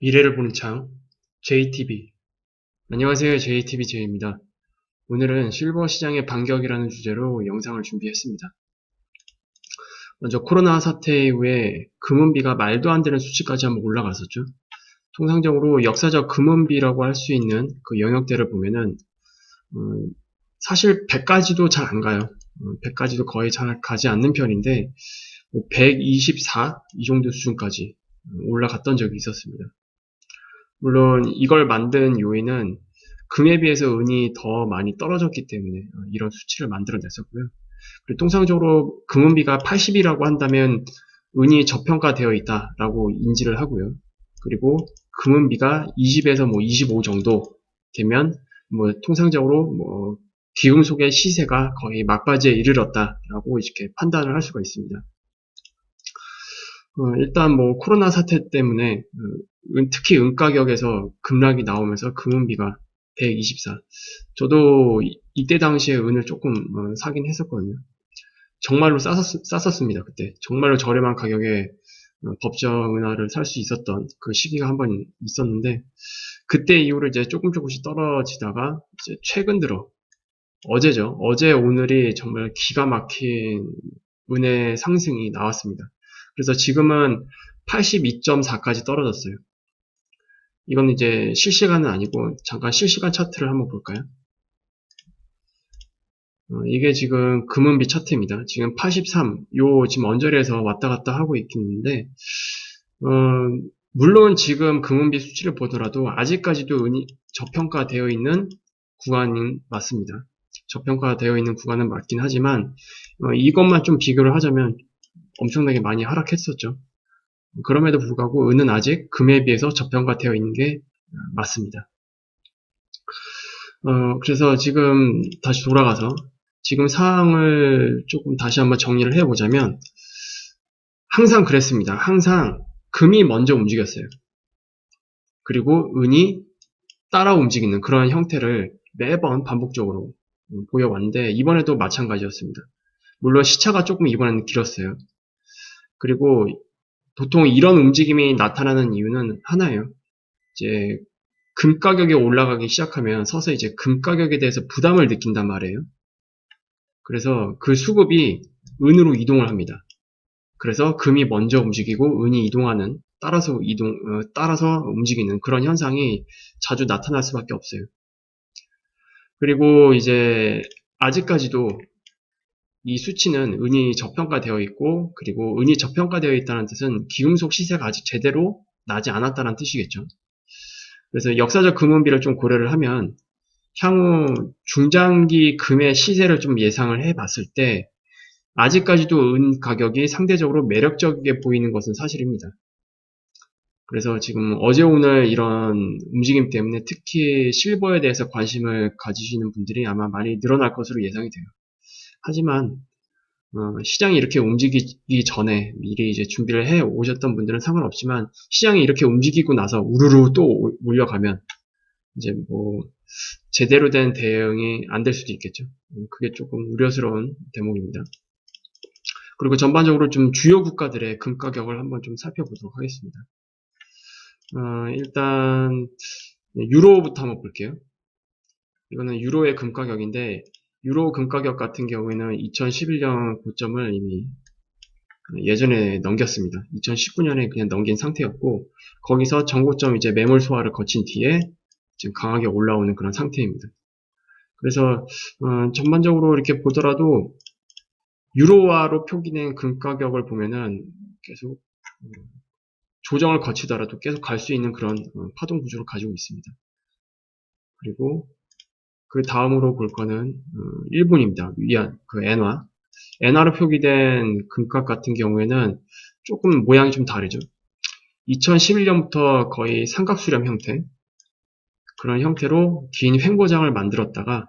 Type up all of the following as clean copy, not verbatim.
미래를 보는 창 JTB. 안녕하세요. JTB 제이입니다. 오늘은 실버 시장의 반격이라는 주제로 영상을 준비했습니다. 먼저 코로나 사태 이후에 금은비가 말도 안 되는 수치까지 한번 올라갔었죠. 통상적으로 역사적 금은비라고 할 수 있는 그 영역대를 보면은 사실 100까지도 잘 안 가요. 100까지도 거의 잘 가지 않는 편인데 124 이 정도 수준까지 올라갔던 적이 있었습니다. 물론 이걸 만든 요인은 금에 비해서 은이 더 많이 떨어졌기 때문에 이런 수치를 만들어냈었고요. 그리고 통상적으로 금은비가 80이라고 한다면 은이 저평가되어 있다라고 인지를 하고요. 그리고 금은비가 20에서 25 정도 되면 통상적으로 귀금속의 시세가 거의 막바지에 이르렀다라고 이렇게 판단을 할 수가 있습니다. 일단 코로나 사태 때문에 특히 은 가격에서 급락이 나오면서 금은비가 124. 저도 이때 당시에 은을 조금 사긴 했었거든요. 정말로 쌌었습니다. 그때 정말로 저렴한 가격에 법정 은화를 살 수 있었던 그 시기가 한 번 있었는데, 그때 이후로 이제 조금씩 떨어지다가 이제 최근 들어 어제죠. 어제 오늘이 정말 기가 막힌 은의 상승이 나왔습니다. 그래서 지금은 82.4까지 떨어졌어요. 이건 이제 실시간은 아니고 잠깐 실시간 차트를 한번 볼까요? 이게 지금 금은비 차트입니다. 지금 83, 지금 언저리에서 왔다 갔다 하고 있긴 있는데, 물론 지금 금은비 수치를 보더라도 아직까지도 은이 저평가되어 있는 구간이 맞습니다. 저평가되어 있는 구간은 맞긴 하지만, 이것만 좀 비교를 하자면 엄청나게 많이 하락했었죠. 그럼에도 불구하고 은은 아직 금에 비해서 저평가되어 있는 게 맞습니다. 그래서 지금 다시 돌아가서 지금 상황을 조금 다시 한번 정리를 해보자면, 항상 그랬습니다. 항상 금이 먼저 움직였어요. 그리고 은이 따라 움직이는 그런 형태를 매번 반복적으로 보여왔는데, 이번에도 마찬가지였습니다. 물론 시차가 조금 이번에는 길었어요. 그리고 보통 이런 움직임이 나타나는 이유는 하나예요. 이제 금 가격이 올라가기 시작하면 서서 이제 금 가격에 대해서 부담을 느낀단 말이에요. 그래서 그 수급이 은으로 이동을 합니다. 그래서 금이 먼저 움직이고 은이 이동하는, 따라서 움직이는 그런 현상이 자주 나타날 수밖에 없어요. 그리고 이제 아직까지도 이 수치는 은이 저평가되어 있고, 그리고 은이 저평가되어 있다는 뜻은 기금속 시세가 아직 제대로 나지 않았다는 뜻이겠죠. 그래서 역사적 금은비를 좀 고려를 하면 향후 중장기 금의 시세를 좀 예상을 해봤을 때 아직까지도 은 가격이 상대적으로 매력적이게 보이는 것은 사실입니다. 그래서 지금 어제 오늘 이런 움직임 때문에 특히 실버에 대해서 관심을 가지시는 분들이 아마 많이 늘어날 것으로 예상이 돼요. 하지만 시장이 이렇게 움직이기 전에 미리 이제 준비를 해 오셨던 분들은 상관없지만, 시장이 이렇게 움직이고 나서 우르르 또 몰려가면 이제 제대로 된 대응이 안 될 수도 있겠죠. 그게 조금 우려스러운 대목입니다. 그리고 전반적으로 좀 주요 국가들의 금 가격을 한번 좀 살펴보도록 하겠습니다. 일단 유로부터 한번 볼게요. 이거는 유로의 금 가격인데, 유로 금 가격 같은 경우에는 2011년 고점을 이미 예전에 넘겼습니다. 2019년에 그냥 넘긴 상태였고, 거기서 전고점 이제 매물 소화를 거친 뒤에 지금 강하게 올라오는 그런 상태입니다. 그래서 전반적으로 이렇게 보더라도 유로화로 표기된 금 가격을 보면은 계속 조정을 거치더라도 계속 갈 수 있는 그런 파동 구조를 가지고 있습니다. 그리고 그 다음으로 볼 거는 일본입니다. 위안, 그 엔화. 엔화로 표기된 금값 같은 경우에는 조금 모양이 좀 다르죠. 2011년부터 거의 삼각수렴 형태, 그런 형태로 긴 횡보장을 만들었다가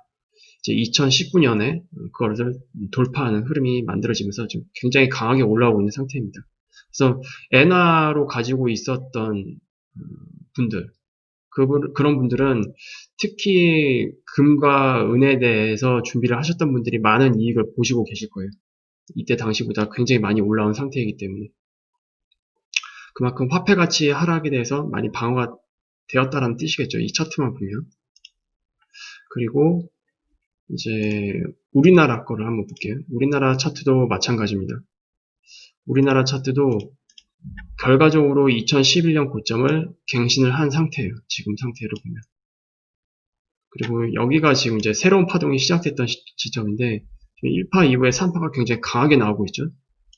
이제 2019년에 그거를 돌파하는 흐름이 만들어지면서 지금 굉장히 강하게 올라오고 있는 상태입니다. 그래서 엔화로 가지고 있었던 분들, 그런 분들은 특히 금과 은에 대해서 준비를 하셨던 분들이 많은 이익을 보시고 계실 거예요. 이때 당시보다 굉장히 많이 올라온 상태이기 때문에. 그만큼 화폐 가치 하락에 대해서 많이 방어가 되었다라는 뜻이겠죠. 이 차트만 보면. 그리고 이제 우리나라 거를 한번 볼게요. 우리나라 차트도 마찬가지입니다. 우리나라 차트도 결과적으로 2011년 고점을 갱신을 한 상태예요. 지금 상태로 보면. 그리고 여기가 지금 이제 새로운 파동이 시작됐던 시점인데 1파 이후에 3파가 굉장히 강하게 나오고 있죠.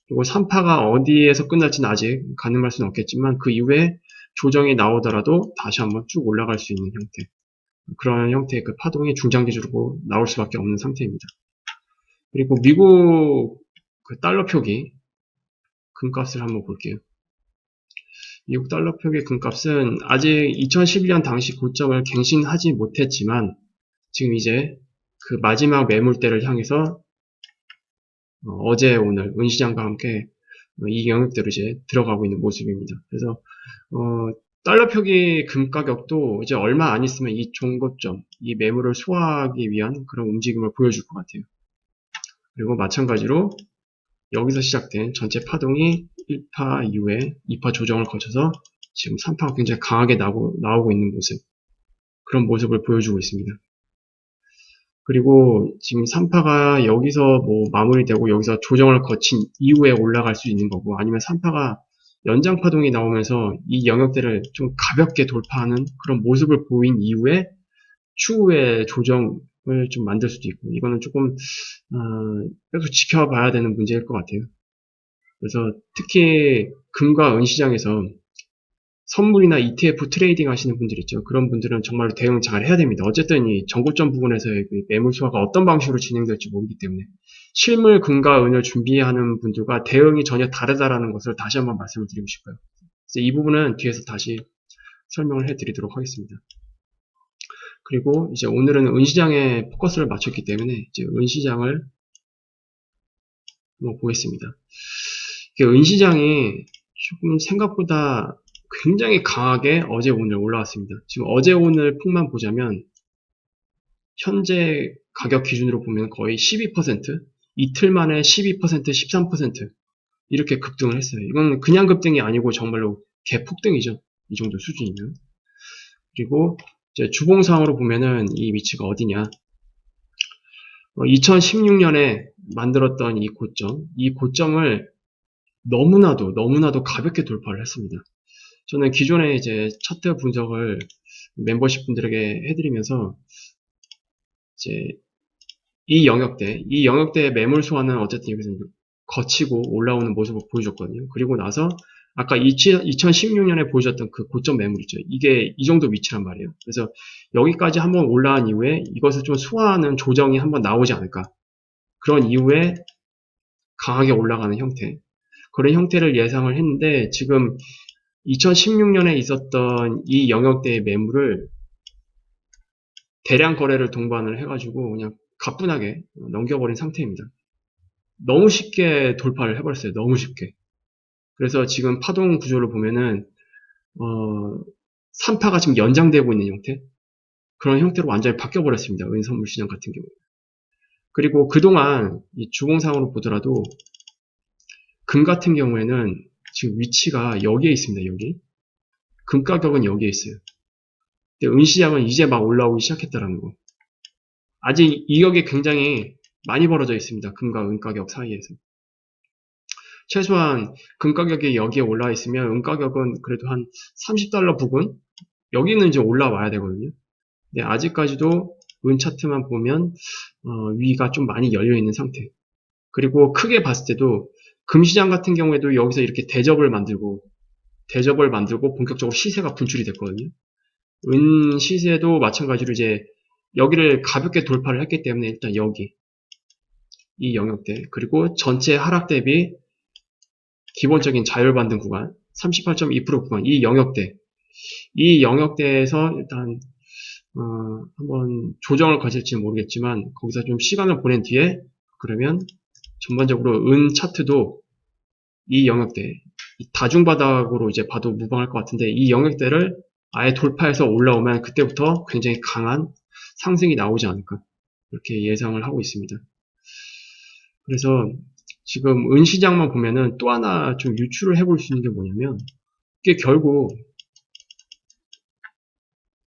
그리고 3파가 어디에서 끝날지는 아직 가늠할 수는 없겠지만 그 이후에 조정이 나오더라도 다시 한번 쭉 올라갈 수 있는 형태. 그런 형태의 그 파동이 중장기적으로 나올 수밖에 없는 상태입니다. 그리고 미국 그 달러 표기 금값을 한번 볼게요. 미국 달러 표기 금값은 아직 2011년 당시 고점을 갱신하지 못했지만 지금 이제 그 마지막 매물대를 향해서 어제 오늘 은시장과 함께 이 영역대로 이제 들어가고 있는 모습입니다. 그래서 달러 표기 금 가격도 이제 얼마 안 있으면 이 종고점, 이 매물을 소화하기 위한 그런 움직임을 보여줄 것 같아요. 그리고 마찬가지로 여기서 시작된 전체 파동이 1파 이후에 2파 조정을 거쳐서 지금 3파가 굉장히 강하게 나오고 있는 모습, 그런 모습을 보여주고 있습니다. 그리고 지금 3파가 여기서 뭐 마무리되고 여기서 조정을 거친 이후에 올라갈 수 있는 거고, 아니면 3파가 연장 파동이 나오면서 이 영역대를 좀 가볍게 돌파하는 그런 모습을 보인 이후에 추후에 조정을 좀 만들 수도 있고, 이거는 조금 계속 지켜봐야 되는 문제일 것 같아요. 그래서 특히 금과 은 시장에서 선물이나 ETF 트레이딩 하시는 분들 있죠. 그런 분들은 정말로 대응 잘 해야 됩니다. 어쨌든 이 전고점 부분에서의 그 매물 소화가 어떤 방식으로 진행될지 모르기 때문에 실물 금과 은을 준비하는 분들과 대응이 전혀 다르다라는 것을 다시 한번 말씀을 드리고 싶어요. 그래서 이 부분은 뒤에서 다시 설명을 해드리도록 하겠습니다. 그리고 이제 오늘은 은시장에 포커스를 맞췄기 때문에 이제 은시장을 한번 보겠습니다. 은시장이 조금 생각보다 굉장히 강하게 어제 오늘 올라왔습니다. 지금 어제 오늘 폭만 보자면 현재 가격 기준으로 보면 거의 12%, 이틀 만에 12%, 13% 이렇게 급등을 했어요. 이건 그냥 급등이 아니고 정말로 개폭등이죠. 이 정도 수준이면. 그리고 이제 주봉상으로 보면은 이 위치가 어디냐? 2016년에 만들었던 이 고점을 너무나도 가볍게 돌파를 했습니다. 저는 기존에 이제 차트 분석을 멤버십 분들에게 해드리면서 이제 이 영역대의 매물 소화는 어쨌든 여기서 거치고 올라오는 모습을 보여줬거든요. 그리고 나서 아까 2016년에 보여줬던 그 고점 매물 있죠. 이게 이 정도 위치란 말이에요. 그래서 여기까지 한번 올라간 이후에 이것을 좀 소화하는 조정이 한번 나오지 않을까. 그런 이후에 강하게 올라가는 형태. 그런 형태를 예상을 했는데 지금 2016년에 있었던 이 영역대의 매물을 대량 거래를 동반을 해가지고 그냥 가뿐하게 넘겨버린 상태입니다. 너무 쉽게 돌파를 해버렸어요. 너무 쉽게. 그래서 지금 파동 구조를 보면은 3파가 지금 연장되고 있는 형태, 그런 형태로 완전히 바뀌어버렸습니다. 은선물 시장 같은 경우. 그리고 그동안 이 주봉상으로 보더라도 금 같은 경우에는 지금 위치가 여기에 있습니다. 여기. 금 가격은 여기에 있어요. 근데 은시장은 이제 막 올라오기 시작했다라는 거. 아직 이격이 굉장히 많이 벌어져 있습니다. 금과 은 가격 사이에서. 최소한 금 가격이 여기에 올라와 있으면 은 가격은 그래도 한 30달러 부근? 여기는 이제 올라와야 되거든요. 근데 아직까지도 은 차트만 보면 위가 좀 많이 열려 있는 상태. 그리고 크게 봤을 때도 금시장 같은 경우에도 여기서 이렇게 대접을 만들고 본격적으로 시세가 분출이 됐거든요. 은 시세도 마찬가지로 이제 여기를 가볍게 돌파를 했기 때문에 일단 여기 이 영역대, 그리고 전체 하락 대비 기본적인 자율반등 구간 38.2% 구간, 이 영역대에서 일단 한번 조정을 거칠지는 모르겠지만 거기서 좀 시간을 보낸 뒤에 그러면 전반적으로 은 차트도 이 영역대, 다중바닥으로 이제 봐도 무방할 것 같은데 이 영역대를 아예 돌파해서 올라오면 그때부터 굉장히 강한 상승이 나오지 않을까, 이렇게 예상을 하고 있습니다. 그래서 지금 은 시장만 보면은 또 하나 좀 유추를 해볼 수 있는 게 뭐냐면 이게 결국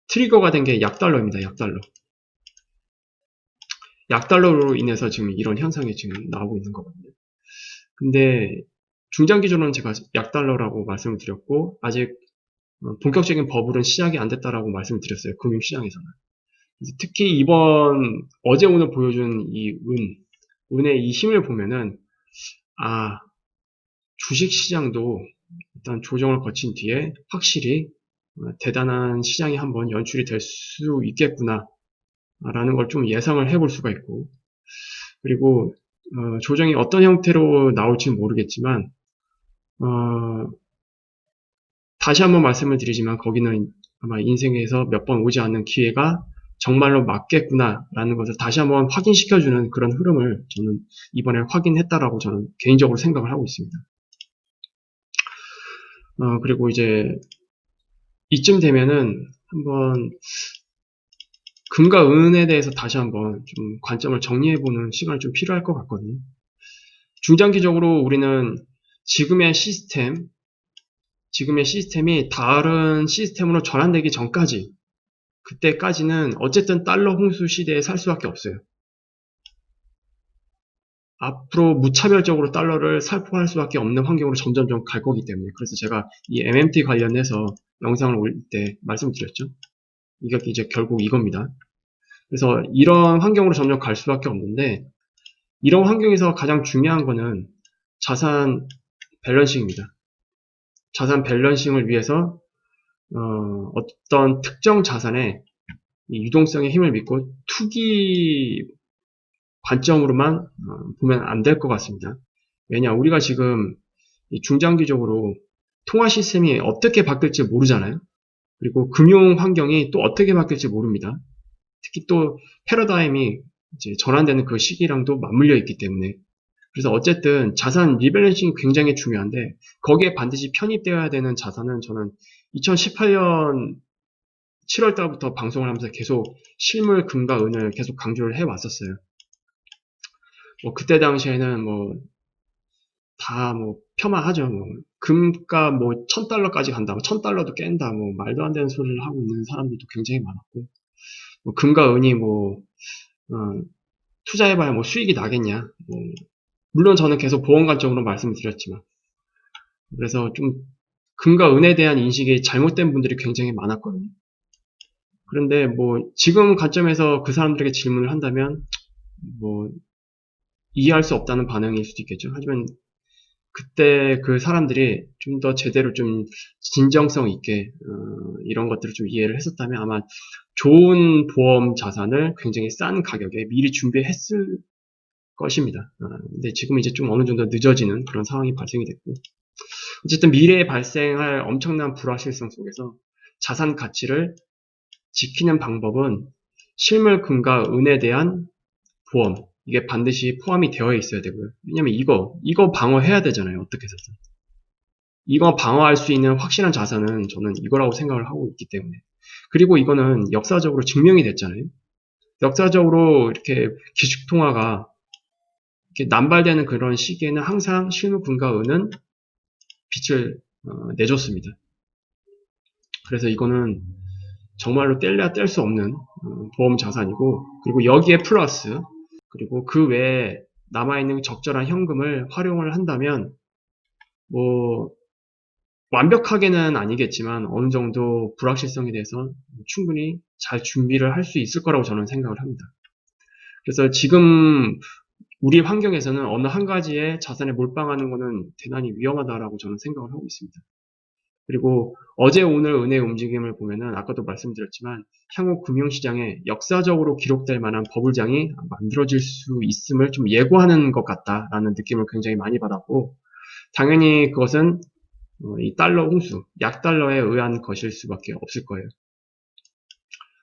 트리거가 된 게 약달러입니다. 약달러. 약달러로 인해서 지금 이런 현상이 지금 나오고 있는 거거든요. 근데 중장기적으로는 제가 약달러라고 말씀을 드렸고 아직 본격적인 버블은 시작이 안 됐다라고 말씀을 드렸어요. 금융시장에서는. 특히 이번 어제 오늘 보여준 이 은의 이 힘을 보면은 주식시장도 일단 조정을 거친 뒤에 확실히 대단한 시장이 한번 연출이 될 수 있겠구나 라는 걸 좀 예상을 해볼 수가 있고 그리고 조정이 어떤 형태로 나올지는 모르겠지만 다시 한번 말씀을 드리지만 거기는 아마 인생에서 몇 번 오지 않는 기회가 정말로 맞겠구나라는 것을 다시 한번 확인시켜주는 그런 흐름을 저는 이번에 확인했다라고 저는 개인적으로 생각을 하고 있습니다. 그리고 이제 이쯤 되면은 한번 금과 은에 대해서 다시 한번 좀 관점을 정리해보는 시간이 좀 필요할 것 같거든요. 중장기적으로 우리는 지금의 시스템이 다른 시스템으로 전환되기 전까지 그때까지는 어쨌든 달러 홍수 시대에 살 수밖에 없어요. 앞으로 무차별적으로 달러를 살포할 수밖에 없는 환경으로 점점점 갈 거기 때문에 그래서 제가 이 MMT 관련해서 영상을 올릴 때 말씀드렸죠. 이게 이제 결국 이겁니다. 그래서 이런 환경으로 점점 갈 수밖에 없는데 이런 환경에서 가장 중요한 거는 자산 밸런싱입니다. 자산 밸런싱을 위해서 어떤 특정 자산의 유동성의 힘을 믿고 투기 관점으로만 보면 안 될 것 같습니다. 왜냐 우리가 지금 중장기적으로 통화 시스템이 어떻게 바뀔지 모르잖아요. 그리고 금융 환경이 또 어떻게 바뀔지 모릅니다. 특히 또 패러다임이 이제 전환되는 그 시기랑도 맞물려 있기 때문에 그래서 어쨌든 자산 리밸런싱이 굉장히 중요한데 거기에 반드시 편입되어야 되는 자산은 저는 2018년 7월 달부터 방송을 하면서 계속 실물 금과 은을 계속 강조를 해왔었어요. 그때 당시에는 다 폄하하죠. 금가 $1000까지 간다고 1000달러도 깬다. 말도 안 되는 소리를 하고 있는 사람들도 굉장히 많았고 금과 은이 투자해봐야 수익이 나겠냐. 물론 저는 계속 보험 관점으로 말씀을 드렸지만 그래서 좀 금과 은에 대한 인식이 잘못된 분들이 굉장히 많았거든요. 그런데 지금 관점에서 그 사람들에게 질문을 한다면 이해할 수 없다는 반응일 수도 있겠죠. 하지만 그때 그 사람들이 좀 더 제대로 좀 진정성 있게 이런 것들을 좀 이해를 했었다면 아마 좋은 보험 자산을 굉장히 싼 가격에 미리 준비했을 것입니다. 근데 지금 이제 좀 어느 정도 늦어지는 그런 상황이 발생이 됐고 어쨌든 미래에 발생할 엄청난 불확실성 속에서 자산 가치를 지키는 방법은 실물 금과 은에 대한 보험 이게 반드시 포함이 되어 있어야 되고요. 왜냐면 이거 방어해야 되잖아요. 어떻게 해서든. 이거 방어할 수 있는 확실한 자산은 저는 이거라고 생각을 하고 있기 때문에. 그리고 이거는 역사적으로 증명이 됐잖아요. 역사적으로 이렇게 기축통화가 이렇게 남발되는 그런 시기에는 항상 실물 금과 은은 빛을 내줬습니다. 그래서 이거는 정말로 뗄래야 뗄 수 없는 보험 자산이고 그리고 여기에 플러스 그리고 그 외에 남아있는 적절한 현금을 활용을 한다면 완벽하게는 아니겠지만 어느 정도 불확실성에 대해서 충분히 잘 준비를 할 수 있을 거라고 저는 생각을 합니다. 그래서 지금 우리 환경에서는 어느 한 가지의 자산에 몰빵하는 것은 대단히 위험하다라고 저는 생각을 하고 있습니다. 그리고 어제 오늘 은의 움직임을 보면은 아까도 말씀드렸지만 향후 금융시장에 역사적으로 기록될 만한 버블장이 만들어질 수 있음을 좀 예고하는 것 같다라는 느낌을 굉장히 많이 받았고 당연히 그것은 이 달러 홍수, 약달러에 의한 것일 수밖에 없을 거예요.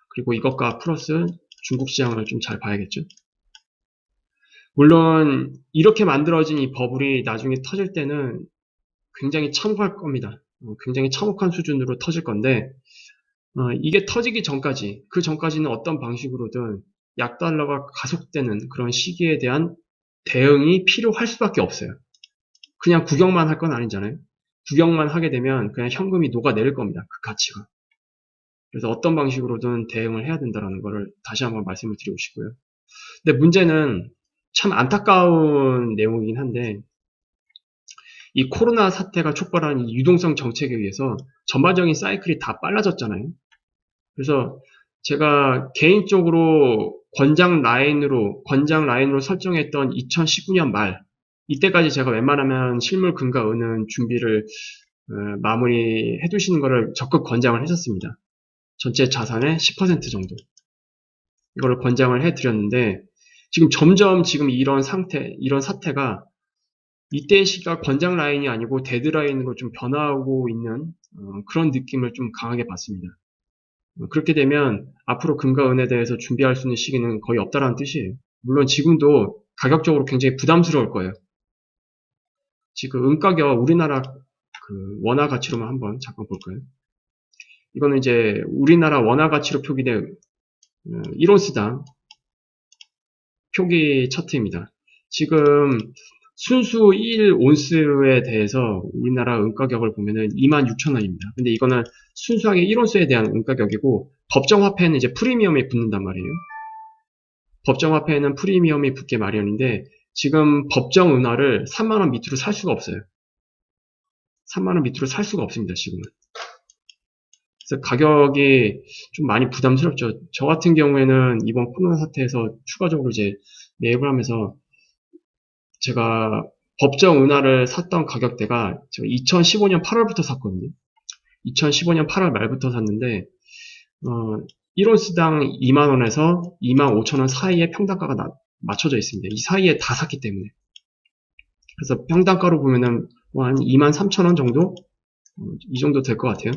그리고 이것과 플러스 중국 시장을 좀 잘 봐야겠죠. 물론 이렇게 만들어진 이 버블이 나중에 터질 때는 굉장히 참혹할 겁니다. 굉장히 참혹한 수준으로 터질 건데 이게 터지기 전까지 그 전까지는 어떤 방식으로든 약달러가 가속되는 그런 시기에 대한 대응이 필요할 수밖에 없어요. 그냥 구경만 할 건 아니잖아요. 구경만 하게 되면 그냥 현금이 녹아내릴 겁니다. 그 가치가. 그래서 어떤 방식으로든 대응을 해야 된다는 거를 다시 한번 말씀을 드리고 싶고요. 근데 문제는 참 안타까운 내용이긴 한데 이 코로나 사태가 촉발한 이 유동성 정책에 의해서 전반적인 사이클이 다 빨라졌잖아요. 그래서 제가 개인적으로 권장 라인으로 설정했던 2019년 말 이때까지 제가 웬만하면 실물 금과 은은 준비를 마무리해 두시는 것을 적극 권장을 했었습니다. 전체 자산의 10% 정도 이거를 권장을 해 드렸는데 지금 점점 지금 이런 사태가 이때의 시기가 권장 라인이 아니고 데드라인으로 좀 변화하고 있는 그런 느낌을 좀 강하게 받습니다. 그렇게 되면 앞으로 금과 은에 대해서 준비할 수 있는 시기는 거의 없다라는 뜻이에요. 물론 지금도 가격적으로 굉장히 부담스러울 거예요. 지금 은 가격 우리나라 그 원화 가치로만 한번 잠깐 볼까요? 이거는 이제 우리나라 원화 가치로 표기된 1온스당 표기 차트입니다. 지금 순수 1온스에 대해서 우리나라 은가격을 보면은 26,000원입니다. 근데 이거는 순수하게 1온스에 대한 은가격이고 법정화폐는 이제 프리미엄이 붙는단 말이에요. 법정화폐에는 프리미엄이 붙게 마련인데 지금 법정 은화를 3만원 밑으로 살 수가 없어요. 3만원 밑으로 살 수가 없습니다. 지금은. 그래서 가격이 좀 많이 부담스럽죠. 저 같은 경우에는 이번 코로나 사태에서 추가적으로 이제 매입을 하면서 제가 법정 은화를 샀던 가격대가 제가 2015년 8월부터 샀거든요. 2015년 8월 말부터 샀는데 1온스당 2만원에서 25,000원 사이에 평단가가 맞춰져 있습니다. 이 사이에 다 샀기 때문에. 그래서 평단가로 보면은 한 23,000원 정도? 이 정도 될 것 같아요.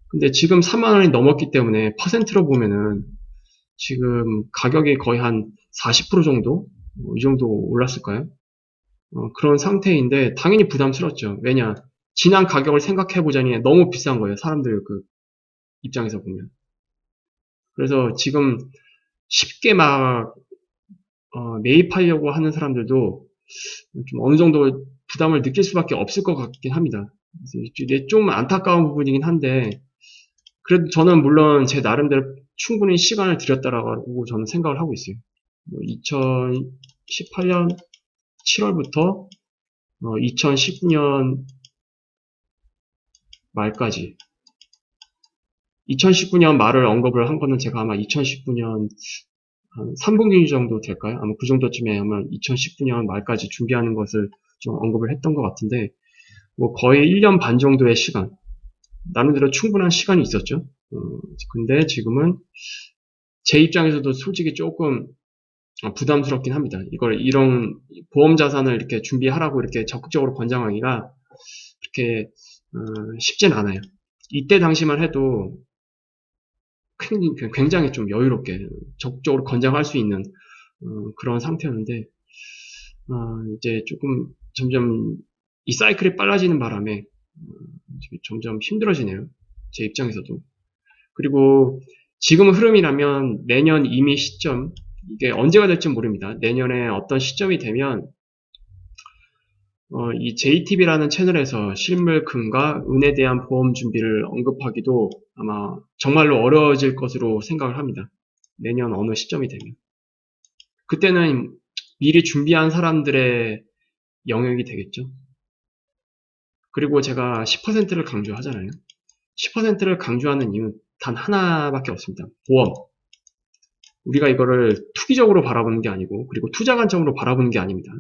근데 지금 3만원이 넘었기 때문에 퍼센트로 보면은 지금 가격이 거의 한 40% 정도? 이 정도 올랐을까요? 그런 상태인데 당연히 부담스럽죠. 왜냐? 지난 가격을 생각해보자니 너무 비싼 거예요. 사람들 그 입장에서 보면. 그래서 지금 쉽게 막 매입하려고 하는 사람들도 좀 어느 정도 부담을 느낄 수밖에 없을 것 같긴 합니다. 이게 좀 안타까운 부분이긴 한데 그래도 저는 물론 제 나름대로 충분히 시간을 들였다라고 저는 생각을 하고 있어요. 2018년 7월부터 2019년 말까지 2019년 말을 언급을 한 거는 제가 아마 2019년 한 3분기 정도 될까요? 아마 그 정도쯤에 아마 2019년 말까지 준비하는 것을 좀 언급을 했던 것 같은데 뭐 거의 1년 반 정도의 시간 나름대로 충분한 시간이 있었죠. 근데 지금은 제 입장에서도 솔직히 조금 부담스럽긴 합니다. 이런 보험 자산을 이렇게 준비하라고 이렇게 적극적으로 권장하기가 그렇게 쉽진 않아요. 이때 당시만 해도 굉장히 좀 여유롭게 적극적으로 권장할 수 있는 그런 상태였는데 이제 조금 점점 이 사이클이 빨라지는 바람에 점점 힘들어지네요. 제 입장에서도. 그리고 지금 흐름이라면 내년 이미 시점 이게 언제가 될지 모릅니다. 내년에 어떤 시점이 되면 이 JTB라는 채널에서 실물 금과 은에 대한 보험 준비를 언급하기도 아마 정말로 어려워질 것으로 생각을 합니다. 내년 어느 시점이 되면. 그때는 미리 준비한 사람들의 영역이 되겠죠. 그리고 제가 10%를 강조하잖아요. 10%를 강조하는 이유는 단 하나밖에 없습니다. 보험. 우리가 이거를 투기적으로 바라보는 게 아니고 그리고 투자 관점으로 바라보는 게 아닙니다.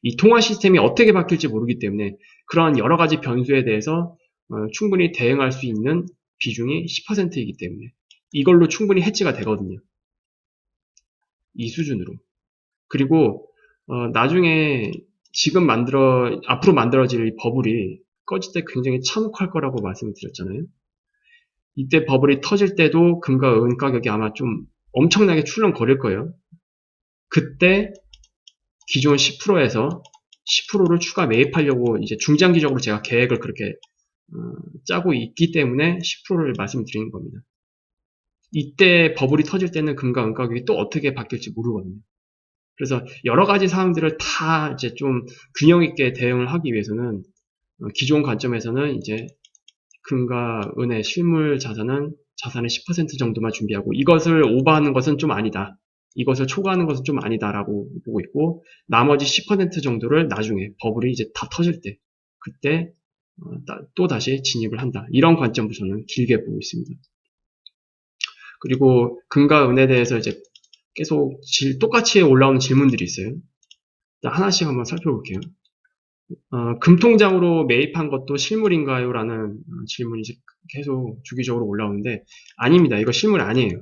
이 통화 시스템이 어떻게 바뀔지 모르기 때문에 그러한 여러 가지 변수에 대해서 충분히 대응할 수 있는 비중이 10%이기 때문에 이걸로 충분히 해치가 되거든요. 이 수준으로. 그리고 나중에 앞으로 만들어질 이 버블이 꺼질 때 굉장히 참혹할 거라고 말씀을 드렸잖아요. 이때 버블이 터질 때도 금과 은 가격이 아마 좀 엄청나게 출렁거릴 거예요. 그때 기존 10%에서 10%를 추가 매입하려고 이제 중장기적으로 제가 계획을 그렇게 짜고 있기 때문에 10%를 말씀드리는 겁니다. 이때 버블이 터질 때는 금과 은 가격이 또 어떻게 바뀔지 모르거든요. 그래서 여러 가지 상황들을 다 이제 좀 균형 있게 대응을 하기 위해서는 기존 관점에서는 이제 금과 은의 실물 자산은 자산의 10% 정도만 준비하고 이것을 오버하는 것은 좀 아니다. 이것을 초과하는 것은 좀 아니다라고 보고 있고 나머지 10% 정도를 나중에 버블이 이제 다 터질 때 그때 또 다시 진입을 한다. 이런 관점으로 저는 길게 보고 있습니다. 그리고 금과 은에 대해서 이제 계속 똑같이 올라오는 질문들이 있어요. 하나씩 한번 살펴볼게요. 금통장으로 매입한 것도 실물인가요? 라는 질문이 계속 주기적으로 올라오는데 아닙니다. 이거 실물 아니에요.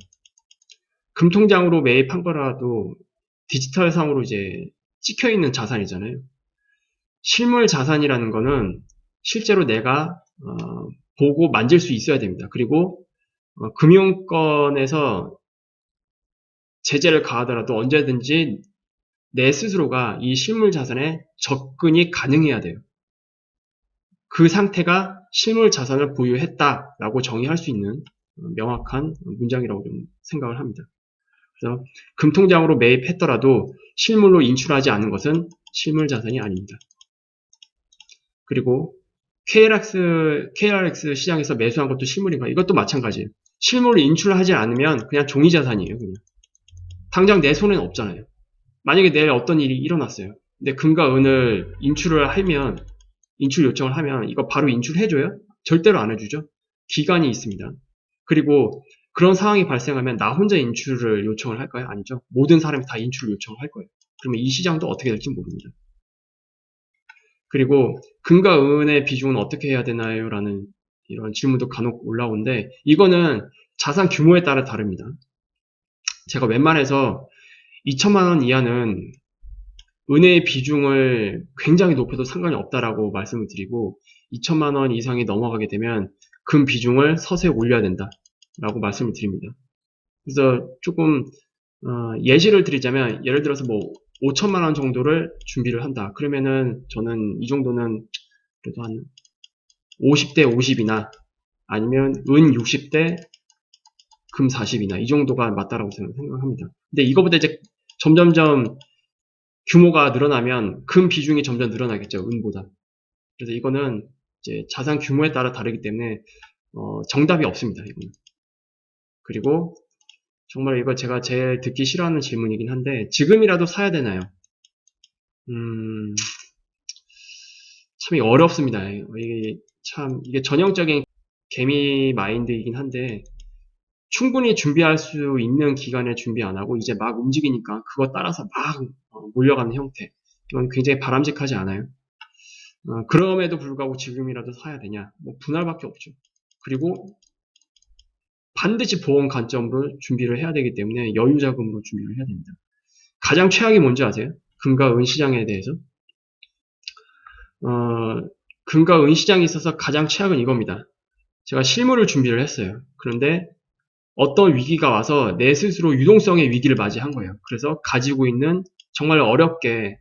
금통장으로 매입한 거라도 디지털상으로 이제 찍혀있는 자산이잖아요. 실물 자산이라는 거는 실제로 내가 보고 만질 수 있어야 됩니다. 그리고 금융권에서 제재를 가하더라도 언제든지 내 스스로가 이 실물 자산에 접근이 가능해야 돼요. 그 상태가 실물 자산을 보유했다라고 정의할 수 있는 명확한 문장이라고 좀 생각을 합니다. 그래서 금통장으로 매입했더라도 실물로 인출하지 않은 것은 실물 자산이 아닙니다. 그리고 KRX 시장에서 매수한 것도 실물인가? 이것도 마찬가지예요. 실물로 인출하지 않으면 그냥 종이 자산이에요. 그냥. 당장 내 손에는 없잖아요. 만약에 내일 어떤 일이 일어났어요. 근데 금과 은을 인출 요청을 하면 이거 바로 인출해줘요? 절대로 안 해주죠. 기간이 있습니다. 그리고 그런 상황이 발생하면 나 혼자 인출을 요청을 할까요? 아니죠. 모든 사람이 다 인출을 요청을 할 거예요. 그러면 이 시장도 어떻게 될지 모릅니다. 그리고 금과 은의 비중은 어떻게 해야 되나요? 라는 이런 질문도 간혹 올라오는데 이거는 자산 규모에 따라 다릅니다. 제가 웬만해서 2천만 원 이하는 은의 비중을 굉장히 높여도 상관이 없다라고 말씀을 드리고 2천만 원 이상이 넘어가게 되면 금 비중을 서서히 올려야 된다라고 말씀을 드립니다. 그래서 조금 예시를 드리자면 예를 들어서 뭐 5천만 원 정도를 준비를 한다. 그러면은 저는 이 정도는 그래도 한 50대 50이나 아니면 은 60대 금 40이나 이 정도가 맞다라고 저는 생각합니다. 근데 이거보다 이제 점점점 규모가 늘어나면 금 비중이 점점 늘어나겠죠. 은보다. 그래서 이거는 이제 자산 규모에 따라 다르기 때문에 정답이 없습니다. 이거는. 그리고 정말 이거 제가 제일 듣기 싫어하는 질문이긴 한데 지금이라도 사야 되나요? 참 어렵습니다. 이게 전형적인 개미 마인드이긴 한데 충분히 준비할 수 있는 기간에 준비 안 하고 이제 막 움직이니까 그거 따라서 막 몰려가는 형태. 이건 굉장히 바람직하지 않아요. 그럼에도 불구하고 지금이라도 사야 되냐? 뭐 분할밖에 없죠. 그리고 반드시 보험 관점으로 준비를 해야 되기 때문에 여유 자금으로 준비를 해야 됩니다. 가장 최악이 뭔지 아세요? 금과 은 시장에 대해서. 금과 은 시장에 있어서 가장 최악은 이겁니다. 제가 실물을 준비를 했어요. 그런데 어떤 위기가 와서 내 스스로 유동성의 위기를 맞이한 거예요. 그래서 가지고 있는 정말 어렵게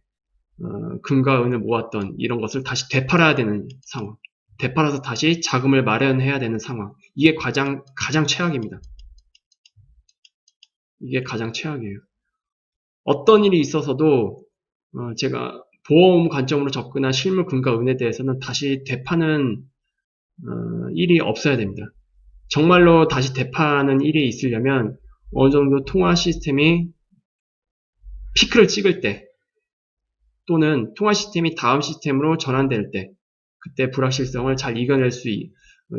금과 은을 모았던 이런 것을 다시 되팔아야 되는 상황. 되팔아서 다시 자금을 마련해야 되는 상황. 이게 가장 최악입니다. 이게 가장 최악이에요. 어떤 일이 있어서도 제가 보험 관점으로 접근한 실물 금과 은에 대해서는 다시 되파는 일이 없어야 됩니다. 정말로 다시 되파는 일이 있으려면 어느 정도 통화 시스템이 피크를 찍을 때 또는 통화 시스템이 다음 시스템으로 전환될 때 그때 불확실성을 잘 이겨낼 수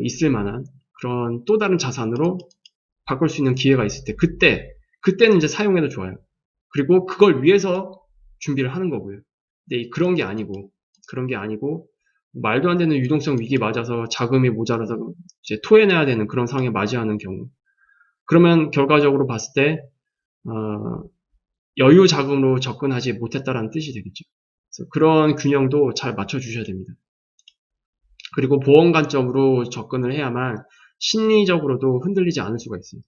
있을 만한 그런 또 다른 자산으로 바꿀 수 있는 기회가 있을 때 그때는 이제 사용해도 좋아요. 그리고 그걸 위해서 준비를 하는 거고요. 근데 그런 게 아니고 말도 안 되는 유동성 위기 맞아서 자금이 모자라서 이제 토해내야 되는 그런 상황에 맞이하는 경우 그러면 결과적으로 봤을 때 여유 자금으로 접근하지 못했다라는 뜻이 되겠죠. 그래서 그런 균형도 잘 맞춰주셔야 됩니다. 그리고 보험 관점으로 접근을 해야만 심리적으로도 흔들리지 않을 수가 있어요.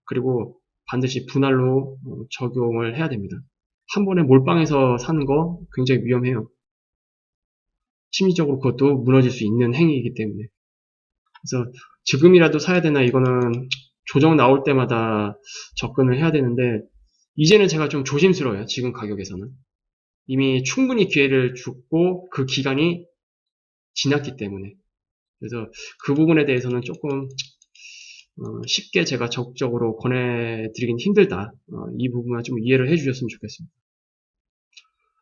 그리고 반드시 분할로 적용을 해야 됩니다. 한 번에 몰빵해서 사는 거 굉장히 위험해요. 심리적으로 그것도 무너질 수 있는 행위이기 때문에. 그래서 지금이라도 사야 되나 이거는 조정 나올 때마다 접근을 해야 되는데 이제는 제가 좀 조심스러워요. 지금 가격에서는. 이미 충분히 기회를 줬고 그 기간이 지났기 때문에. 그래서 그 부분에 대해서는 조금 쉽게 제가 적극적으로 권해드리긴 힘들다. 이 부분만 좀 이해를 해주셨으면 좋겠습니다.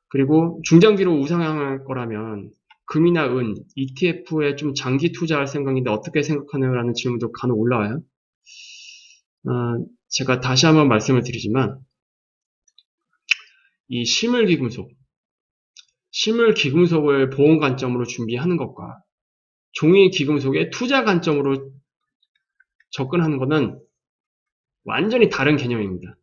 그리고 중장기로 우상향할 거라면 금이나 은, ETF에 좀 장기 투자할 생각인데 어떻게 생각하느냐라는 질문도 간혹 올라와요. 제가 다시 한번 말씀을 드리지만 이 실물 기금속을 보험 관점으로 준비하는 것과 종이 기금속의 투자 관점으로 접근하는 것은 완전히 다른 개념입니다.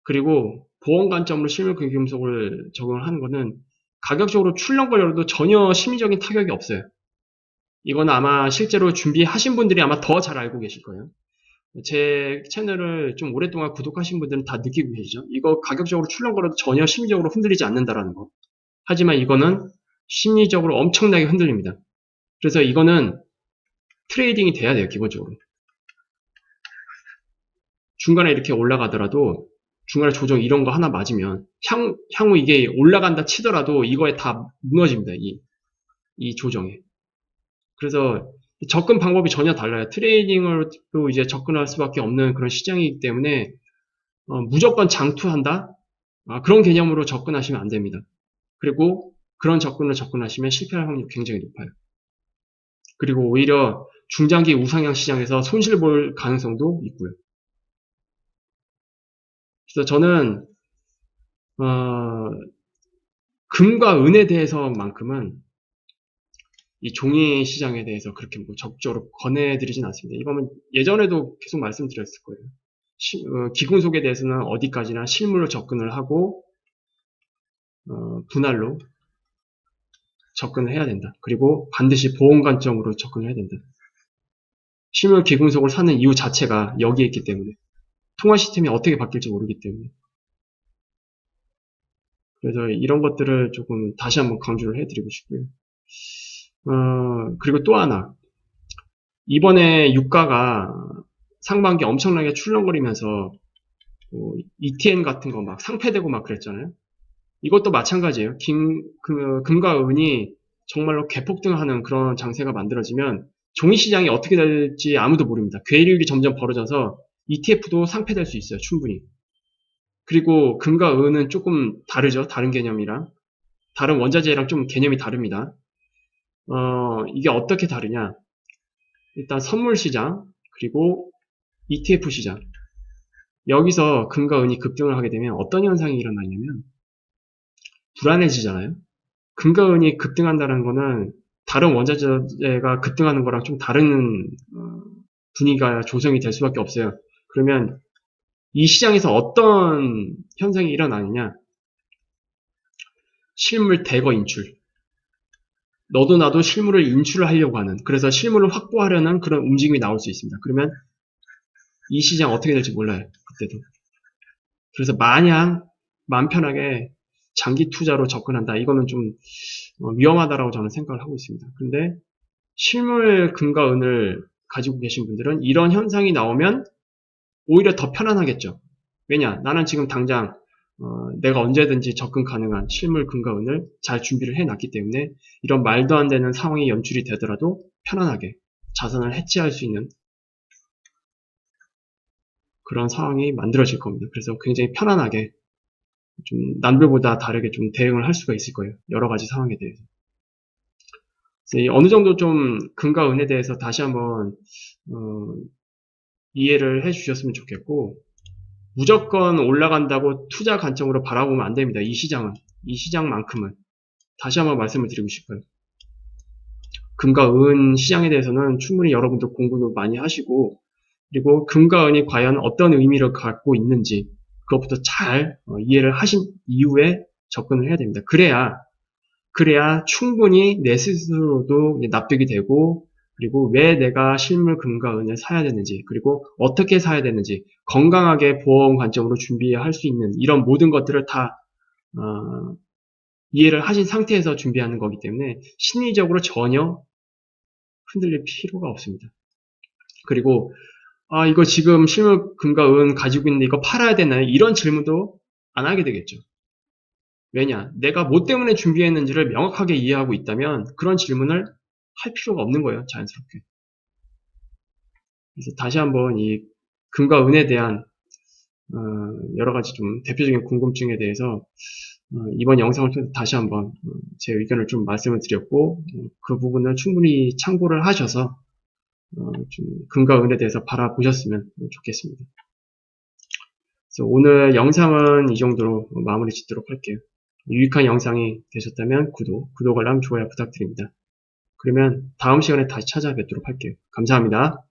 그리고 보험 관점으로 실물 기금속을 적용을 하는 것은 가격적으로 출렁거려도 전혀 심리적인 타격이 없어요. 이건 아마 실제로 준비하신 분들이 아마 더 잘 알고 계실 거예요. 제 채널을 좀 오랫동안 구독하신 분들은 다 느끼고 계시죠? 이거 가격적으로 출렁거려도 전혀 심리적으로 흔들리지 않는다라는 거. 하지만 이거는 심리적으로 엄청나게 흔들립니다. 그래서 이거는 트레이딩이 돼야 돼요, 기본적으로. 중간에 이렇게 올라가더라도 중간에 조정 이런 거 하나 맞으면 향후 이게 올라간다 치더라도 이거에 다 무너집니다. 이 조정에. 그래서 접근 방법이 전혀 달라요. 트레이딩으로 이제 접근할 수밖에 없는 그런 시장이기 때문에 무조건 장투한다? 그런 개념으로 접근하시면 안 됩니다. 그리고 그런 접근하시면 실패할 확률이 굉장히 높아요. 그리고 오히려 중장기 우상향 시장에서 손실 볼 가능성도 있고요. 그래서 저는 금과 은에 대해서만큼은 이 종이 시장에 대해서 그렇게 뭐 적극적으로 권해드리진 않습니다. 이거는 예전에도 계속 말씀드렸을 거예요. 기금속에 대해서는 어디까지나 실물로 접근을 하고 분할로 접근을 해야 된다. 그리고 반드시 보험 관점으로 접근을 해야 된다. 실물 기금속을 사는 이유 자체가 여기에 있기 때문에 통화 시스템이 어떻게 바뀔지 모르기 때문에 그래서 이런 것들을 조금 다시 한번 강조를 해드리고 싶고요. 그리고 또 하나 이번에 유가가 상반기 엄청나게 출렁거리면서 뭐 ETN 같은 거 막 상폐되고 막 그랬잖아요. 이것도 마찬가지예요. 금과 은이 정말로 개폭등하는 그런 장세가 만들어지면 종이 시장이 어떻게 될지 아무도 모릅니다. 괴리율이 점점 벌어져서 ETF도 상폐될 수 있어요. 충분히. 그리고 금과 은은 조금 다르죠. 다른 개념이랑. 다른 원자재랑 좀 개념이 다릅니다. 이게 어떻게 다르냐. 일단 선물 시장, 그리고 ETF 시장. 여기서 금과 은이 급등을 하게 되면 어떤 현상이 일어나냐면 불안해지잖아요. 금과 은이 급등한다는 거는 다른 원자재가 급등하는 거랑 좀 다른 분위기가 조성이 될 수밖에 없어요. 그러면 이 시장에서 어떤 현상이 일어나느냐? 실물 대거 인출. 너도 나도 실물을 인출을 하려고 하는, 그래서 실물을 확보하려는 그런 움직임이 나올 수 있습니다. 그러면 이 시장 어떻게 될지 몰라요. 그때도. 그래서 마냥 마음 편하게 장기 투자로 접근한다. 이거는 좀 위험하다라고 저는 생각을 하고 있습니다. 근데 실물 금과 은을 가지고 계신 분들은 이런 현상이 나오면 오히려 더 편안하겠죠. 왜냐? 나는 지금 당장 내가 언제든지 접근 가능한 실물 금과 은을 잘 준비를 해놨기 때문에 이런 말도 안 되는 상황이 연출이 되더라도 편안하게 자산을 해치할 수 있는 그런 상황이 만들어질 겁니다. 그래서 굉장히 편안하게 좀 남들보다 다르게 좀 대응을 할 수가 있을 거예요. 여러 가지 상황에 대해서. 어느 정도 좀 금과 은에 대해서 다시 한번 이해를 해 주셨으면 좋겠고 무조건 올라간다고 투자 관점으로 바라보면 안 됩니다. 이 시장만큼은 다시 한번 말씀을 드리고 싶어요. 금과 은 시장에 대해서는 충분히 여러분들 공부도 많이 하시고 그리고 금과 은이 과연 어떤 의미를 갖고 있는지 그것부터 잘 이해를 하신 이후에 접근을 해야 됩니다. 그래야 충분히 내 스스로도 납득이 되고 그리고 왜 내가 실물 금과 은을 사야 되는지 그리고 어떻게 사야 되는지 건강하게 보험 관점으로 준비할 수 있는 이런 모든 것들을 다 이해를 하신 상태에서 준비하는 거기 때문에 심리적으로 전혀 흔들릴 필요가 없습니다. 그리고 이거 지금 실물 금과 은 가지고 있는데 이거 팔아야 되나요? 이런 질문도 안 하게 되겠죠. 왜냐? 내가 뭐 때문에 준비했는지를 명확하게 이해하고 있다면 그런 질문을 할 필요가 없는 거예요, 자연스럽게. 그래서 다시 한번 이 금과 은에 대한 여러 가지 좀 대표적인 궁금증에 대해서 이번 영상을 통해서 다시 한번 제 의견을 좀 말씀을 드렸고 그 부분을 충분히 참고를 하셔서 좀 금과 은에 대해서 바라보셨으면 좋겠습니다. 그래서 오늘 영상은 이 정도로 마무리 짓도록 할게요. 유익한 영상이 되셨다면 구독 알람, 좋아요 부탁드립니다. 그러면 다음 시간에 다시 찾아뵙도록 할게요. 감사합니다.